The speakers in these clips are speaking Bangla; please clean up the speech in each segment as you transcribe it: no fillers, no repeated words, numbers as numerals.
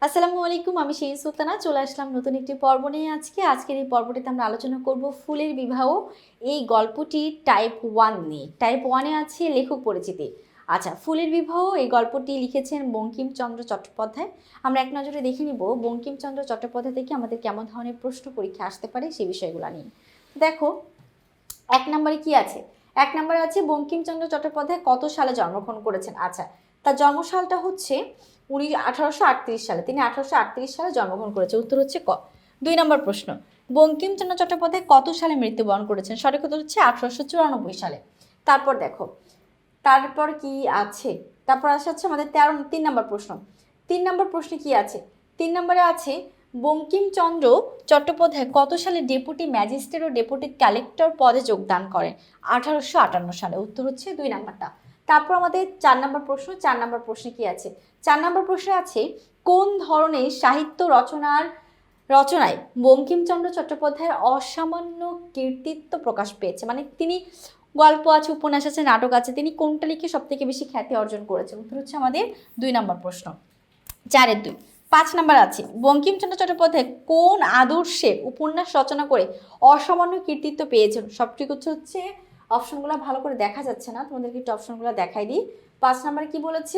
আসসালামু আলাইকুম, আমি শিরিন সুলতানা চলে আসলাম নতুন একটি পর্ব নিয়ে। আজকের এই পর্বটিতে আমরা আলোচনা করব ফুলের বিবাহ। এই গল্পটি টাইপ 1 নিয়ে। টাইপ 1-এ আছে লেখক পরিচিতি। আচ্ছা, ফুলের বিবাহ এই গল্পটি লিখেছেন বঙ্কিমচন্দ্র চট্টোপাধ্যায়। আমরা এক নজরে দেখে নিব বঙ্কিমচন্দ্র চট্টোপাধ্যায় থেকে আমাদের কেমন ধরনের প্রশ্ন পরীক্ষা আসতে পারে সেই বিষয়গুলো নিয়ে। দেখো, এক নম্বরে কি আছে? এক নম্বরে আছে বঙ্কিমচন্দ্র চট্টোপাধ্যায় কত সালে জন্মগ্রহণ করেছেন। আচ্ছা, তার জন্মসালটা হচ্ছে 1838 সালে। তিনি 1838 সালে জন্মগ্রহণ করেছে। উত্তর হচ্ছে ক। 2 নম্বর প্রশ্ন, বঙ্কিমচন্দ্র চট্টোপাধ্যায় কত সালে মৃত্যুবরণ করেছেন? সঠিক উত্তর হচ্ছে 1894 সালে। তারপর দেখো, তারপর কি আছে? তারপর হচ্ছে আমাদের 3 নম্বর প্রশ্ন। 3 নম্বর প্রশ্নে কি আছে? 3 নম্বরে আছে বঙ্কিমচন্দ্র চট্টোপাধ্যায় কত সালে ডেপুটি ম্যাজিস্ট্রেট ও ডেপুটি কালেক্টর পদে যোগদান করেন? 1858 সালে। উত্তর হচ্ছে 2 নম্বরটা। তারপর আমাদের 4 নম্বর প্রশ্ন। 4 নম্বর প্রশ্নে কি আছে? 4 নম্বর প্রশ্নে আছে কোন ধরনের সাহিত্য রচনায় বঙ্কিমচন্দ্র চট্টোপাধ্যায়ের অসামান্য কৃতিত্ব প্রকাশ পেয়েছে? মানে তিনি গল্প আছে, উপন্যাস আছে, নাটক আছে, তিনি কোনটা লিখে সব থেকে বেশি খ্যাতি অর্জন করেছেন? উত্তর হচ্ছে আমাদের 2 নম্বর প্রশ্ন। 4-এর 2। 5 নম্বর আছে বঙ্কিমচন্দ্র চট্টোপাধ্যায় কোন আদর্শে উপন্যাস রচনা করে অসামান্য কৃতিত্ব পেয়েছেন? সবটুকু হচ্ছে অপশনগুলো ভালো করে দেখা যাচ্ছে না, তোমাদেরকে একটু অপশনগুলো দেখাই দিই। 5 নম্বরে কি বলেছে?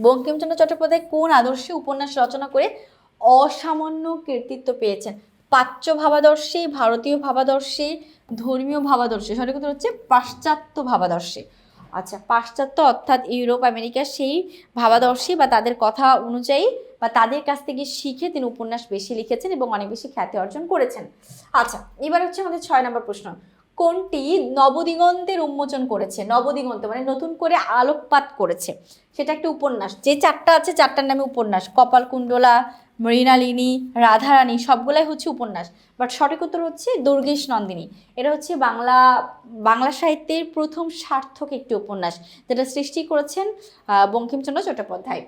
বঙ্কিমচন্দ্র চট্টোপাধ্যায় কোন আদর্শে উপন্যাস রচনা করে অসামান্য কৃতিত্ব পেয়েছেন? প্রাচ্য ভাবাদর্শে, ভারতীয় ভাবাদর্শে, ধর্মীয় ভাবাদর্শে? সঠিক উত্তর হচ্ছে পাশ্চাত্য ভাবাদর্শে। আচ্ছা, পাশ্চাত্য অর্থাৎ ইউরোপ আমেরিকা সেই ভাবাদর্শী বা তাদের কথা অনুযায়ী বা তাদের কাছ থেকে শিখে তিনি উপন্যাস বেশি লিখেছেন এবং অনেক বেশি খ্যাতি অর্জন করেছেন। আচ্ছা, এবার হচ্ছে আমাদের 6 নম্বর প্রশ্ন। কোনটি নবদিগন্তের উন্মোচন করেছে? নবদিগন্ত মানে নতুন করে আলোকপাত করেছে, সেটা একটা উপন্যাস। যে 4টা আছে 4টার নামে উপন্যাস। কপালকুণ্ডলা, মৃণালিনী, রাধারানী সবগুলাই হচ্ছে উপন্যাস। বাট সঠিক উত্তর হচ্ছে দুর্গেশ নন্দিনী। এটা হচ্ছে বাংলা সাহিত্যের প্রথম সার্থক একটি উপন্যাস, যেটা সৃষ্টি করেছেন বঙ্কিমচন্দ্র চট্টোপাধ্যায়।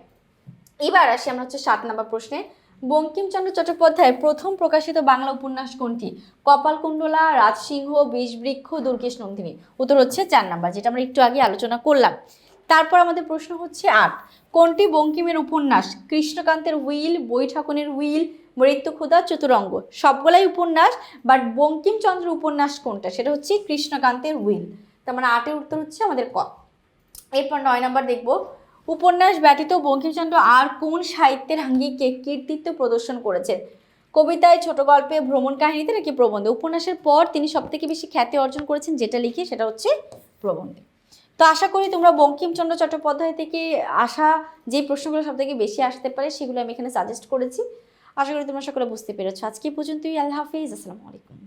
এবার আসি আমরা হচ্ছে 7 নম্বর প্রশ্নে। বঙ্কিমচন্দ্র চট্টোপাধ্যায়ের প্রথম প্রকাশিত বাংলা উপন্যাস কোনটি? কপালকুণ্ডলা, রাজসিংহ, বিষবৃক্ষ, দুর্গেশ নন্দিনী? উত্তর হচ্ছে 4 নম্বর, যেটা আমরা একটু আগে আলোচনা করলাম। তারপর আমাদের প্রশ্ন হচ্ছে 8। কোনটি বঙ্কিমের উপন্যাস? কৃষ্ণকান্তের উইল, বৈঠাকুনের উইল, মৃত্যুক্ষুধা, চতুরঙ্গ? সবগুলাই উপন্যাস, বাট বঙ্কিমচন্দ্র উপন্যাস কোনটা? সেটা হচ্ছে কৃষ্ণকান্তের উইল। তার মানে 8-এর উত্তর হচ্ছে আমাদের ক। এরপর 9 নম্বর দেখব, উপন্যাস ব্যতীত বঙ্কিমচন্দ্র আর কোন সাহিত্যের আঙ্গিকে কৃতিত্ব প্রদর্শন করেছেন? কবিতায়, ছোট গল্পে, ভ্রমণ কাহিনীতে নাকি প্রবন্ধে? উপন্যাসের পর তিনি সবথেকে বেশি খ্যাতি অর্জন করেছেন যেটা লিখে, সেটা হচ্ছে প্রবন্ধে। তো আশা করি তোমরা বঙ্কিমচন্দ্র চট্টোপাধ্যায় থেকে আসা যে প্রশ্নগুলো সবথেকে বেশি আসতে পারে সেগুলো আমি এখানে সাজেস্ট করেছি। আশা করি তোমরা সকলে বুঝতে পেরেছো। আজকে পর্যন্তই। আল্লাহ হাফিজ, আসসালামু আলাইকুম।